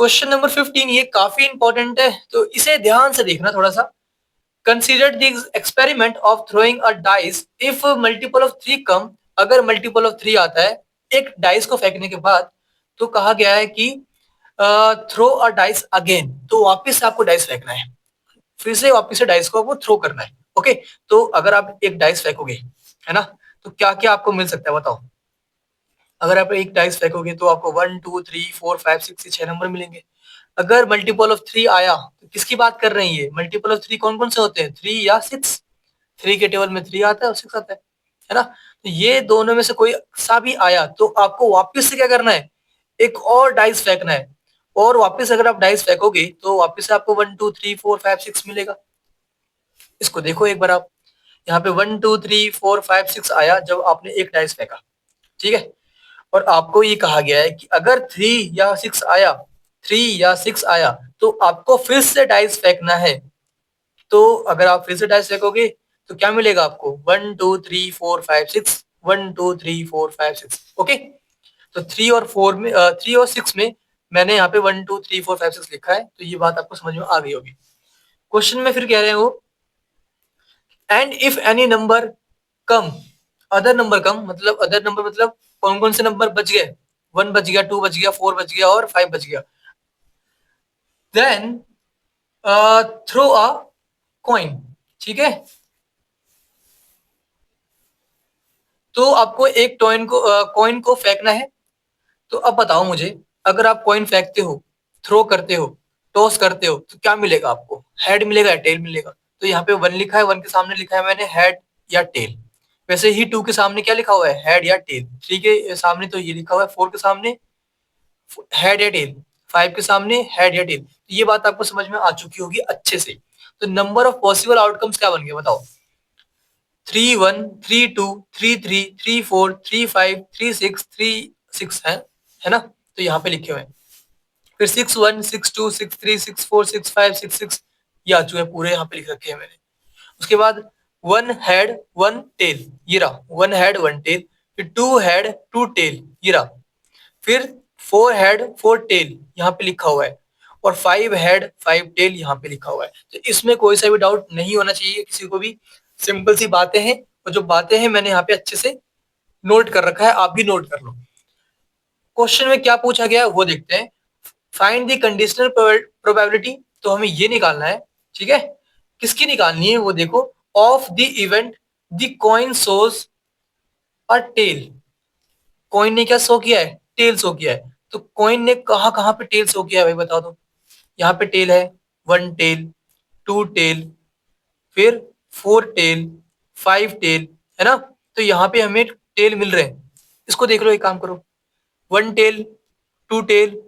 Question number 15 ये काफी important है, तो इसे ध्यान से देखना थोड़ा सा। Consider the experiment of throwing a dice if multiple of 3 कम। अगर मल्टीपल ऑफ 3 आता है एक डाइस को फेंकने के बाद, तो कहा गया है कि थ्रो अ डाइस अगेन, तो वापस से आपको डाइस फेंकना है, फिर से वापस से डाइस को आपको थ्रो करना है। ओके, तो अगर आप एक डाइस फेंकोगे, है ना, तो क्या क्या आपको मिल सकता है बताओ। अगर आप एक डाइस फेंकोगे तो आपको 1 2 3 4 5 6 6 नंबर मिलेंगे। अगर मल्टीपल ऑफ 3 आया तो किसकी बात कर रहे हैं, ये मल्टीपल ऑफ 3 कौन कौन से होते हैं, 3 या 6। 3 के टेबल में 3 आता है और 6 आता है ना। तो ये दोनों में से कोई सा भी आया तो आपको वापस से क्या करना है, एक और डाइस फेंकना है। और वापस अगर आप डाइस फेंकोगे तो वापस से आपको 1 2 3 4 5 6 मिलेगा। इसको देखो एक बार आप, यहाँ पे 1 2 3 4 5 6 आया जब आपने एक डाइस फेंका, ठीक है। और आपको ये कहा गया है कि अगर 3 या 6 आया तो आपको फिर से डाइस फेंकना है। तो अगर आप फिर से डाइस फेंकोगे तो क्या मिलेगा आपको, 1 2 3 4 5 6, 1 2 3 4 5 6। ओके, तो 3 और 6 में मैंने यहाँ पे 1 2 3 4 5 6 लिखा है, तो ये बात आपको समझ में आ गई होगी। क्वेश्चन में फिर कह रहे हैं वो, and if any number come, other number come मतलब अदर नंबर मतलब कौन कौन से नंबर बच गए, 1 बच गया, 2 बच गया, 4 बच गया और 5 बच गया। देन थ्रो अ कॉइन, ठीक है। तो आपको एक कॉइन को फेंकना है। तो अब बताओ मुझे, अगर आप कॉइन फेंकते हो, थ्रो करते हो, टॉस करते हो, तो क्या मिलेगा आपको, हेड मिलेगा या टेल मिलेगा। तो यहाँ पे 1 लिखा है, 1 के सामने लिखा है मैंने हेड या टेल। वैसे ही 2 के सामने क्या लिखा हुआ है, हेड या टेल। 3 के सामने तो ये लिखा हुआ है, 4 के सामने हेड या टेल, 5 के सामने हेड या टेल। तो ये बात आपको समझ में आ चुकी होगी अच्छे से। तो नंबर ऑफ पॉसिबल आउटकम्स क्या बन गए बताओ, 3 1 3 2 3 3 4 3 5 3 6 है ना। तो यहाँ पे लिखे हुए हैं, फिर 6 1 6 2 6 3 6 4 6 5 6 6 ये आ चुके हैं पूरे, यहाँ पे लिख रखे हैं मैंने। उसके बाद 1 हेड 1 टेल, ये रहा 1 हेड 1 टेल। फिर 2 हेड 2 टेल, ये रहा। फिर 4 हेड 4 टेल यहाँ पे लिखा हुआ है। और 5 हेड 5 टेल यहाँ पे लिखा हुआ है। तो इसमें कोई सा भी डाउट नहीं होना चाहिए किसी को भी, सिंपल सी बातें हैं। और जो बातें हैं मैंने यहाँ पे अच्छे से नोट कर रखा है, आप भी नोट कर लो। क्वेश्चन में क्या पूछा गया है वो देखते हैं। फाइंड द कंडीशनल प्रोबेबिलिटी, तो हमें ये निकालना है, ठीक है। किसकी निकालनी है वो देखो, of the event the coin shows a tail. Coin ने क्या शो किया है, टेल शो किया है। तो कॉइन ने कहाँ कहाँ पे टेल शो किया है भाई बता दो। यहाँ पे टेल है, 1 टेल, 2 टेल, फिर 4 टेल, 5 टेल, है ना। तो यहाँ पे हमें टेल मिल रहे हैं। इसको देख लो, एक काम करो, 1 टेल, 2 टेल,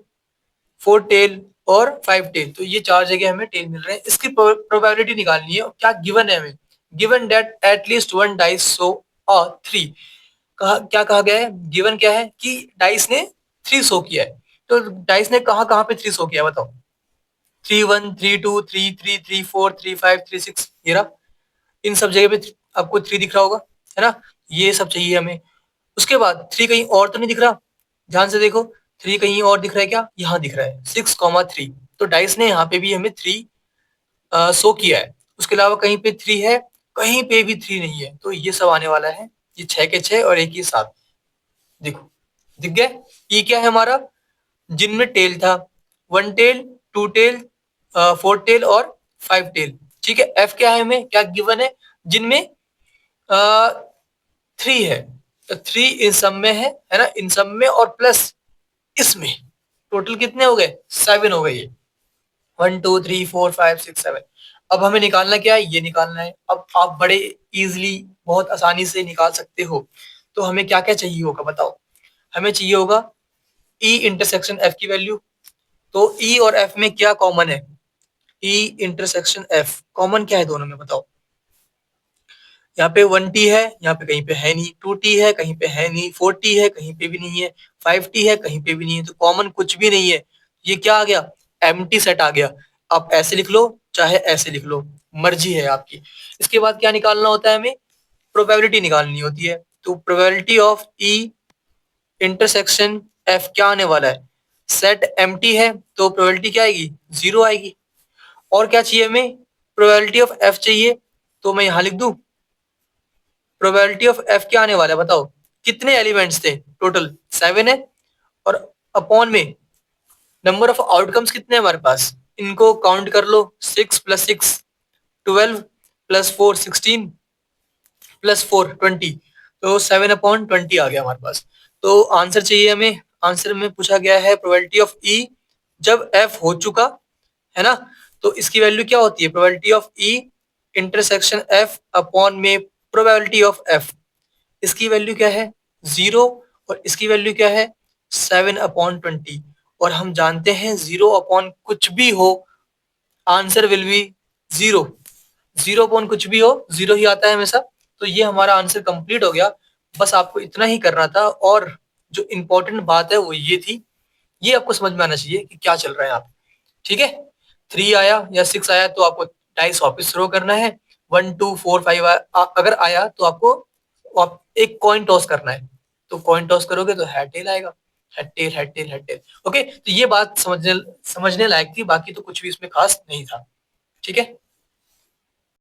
4 टेल और 5 टेल, तो ये 4 जगह हमें टेल मिल रहे हैं। इसकी प्रोबेबिलिटी निकालनी है। और क्या गिवन है हमें, गिवन दैट एटलीस्ट 1 डाइस सो अ 3। क्या कहा गया है, गिवन क्या है कि डाइस ने 3 शो किया है। तो डाइस ने कहाँ कहाँ पे 3 शो किया बताओ, 3 1 3 2 3 3 4 3 5 3 6, ये रहा। इन सब जगह पे आपको 3 दिख रहा होगा, है ना। ये सब चाहिए हमें। उसके बाद 3 कहीं और तो नहीं दिख रहा, ध्यान से देखो। 3 कहीं और दिख रहा है क्या, यहाँ दिख रहा है 6 3। तो डाइस ने यहाँ पे भी हमें 3 शो किया है। उसके अलावा कहीं पे 3 है, कहीं पे भी 3 नहीं है, तो ये सब आने वाला है। ये 6 के 6 और एक ये 7, देखो दिख गया। ये क्या है हमारा, जिनमें टेल था, 1 टेल, 2 टेल, 4 टेल और 5 टेल, ठीक है। एफ क्या है, हमें क्या गिवन है, जिनमें 3 है। तो 3 इन सब में है ना, इन सब में और प्लस इसमें, टोटल कितने हो गए, 7 हो गए ये, 1 2 3 4 5 6 7। अब हमें निकालना क्या है, ये निकालना है। अब आप बड़े इजीली बहुत आसानी से निकाल सकते हो। तो हमें क्या क्या चाहिए होगा बताओ, हमें चाहिए होगा ई इंटरसेक्शन एफ की वैल्यू। तो ई और एफ में क्या कॉमन है, ई इंटरसेक्शन एफ कॉमन क्या है दोनों में बताओ। यहाँ पे 1 टी है, यहाँ पे कहीं पे है नहीं, 2 टी है कहीं पे है नहीं, 4 टी है कहीं पे भी नहीं है, 5 टी है कहीं पे भी नहीं है, तो कॉमन कुछ भी नहीं है। ये क्या आ गया, एम्प्टी सेट आ गया। आप ऐसे लिख लो चाहे ऐसे लिख लो, मर्जी है आपकी। इसके बाद क्या निकालना होता है हमें, प्रोबेबिलिटी निकालनी होती है। तो probability of E intersection F क्या आने वाला है, सेट एम्प्टी है तो प्रोबेबिलिटी क्या आएगी, 0 आएगी। और क्या चाहिए हमें, प्रोबेबिलिटी ऑफ एफ चाहिए, तो मैं यहां लिख दूं प्रोबेबिलिटी ऑफ एफ क्या आने वाला है बताओ, कितने एलिमेंट्स थे, टोटल 7 है, और अपॉन में नंबर ऑफ आउटकम्स कितने हैं हमारे पास, इनको काउंट कर लो, 6 + 6 12 + 4 16 + 4 20, तो 7/20 आ गया हमारे पास। तो आंसर चाहिए हमें, आंसर में पूछा गया है प्रोबेबिलिटी ऑफ ई जब एफ हो चुका है ना, तो इसकी वैल्यू क्या होती है, probability of E intersection F upon में प्रोबेबिलिटी ऑफ एफ, इसकी वैल्यू क्या है 0, और इसकी वैल्यू क्या है 7/20, और हम जानते हैं 0 अपॉन कुछ भी हो आंसर विल बी 0, 0 अपॉन कुछ भी हो 0 ही आता है हमेशा। तो ये हमारा आंसर कंप्लीट हो गया, बस आपको इतना ही करना था, और जो इंपॉर्टेंट बात है वो ये थी, ये आपको समझ में आना चाहिए कि क्या चल रहा है आप, ठीक है। 3 आया या 6 आया तो आपको डाइस वापस थ्रो करना है, 1 2 4 5 अगर आया तो आपको आप एक कॉइन टॉस करना है, तो कॉइन टॉस करोगे तो हेड टेल आएगा, head tail head tail head tail. Okay, तो ये बात समझने समझने लायक थी, बाकी तो कुछ भी इसमें खास नहीं था, ठीक है।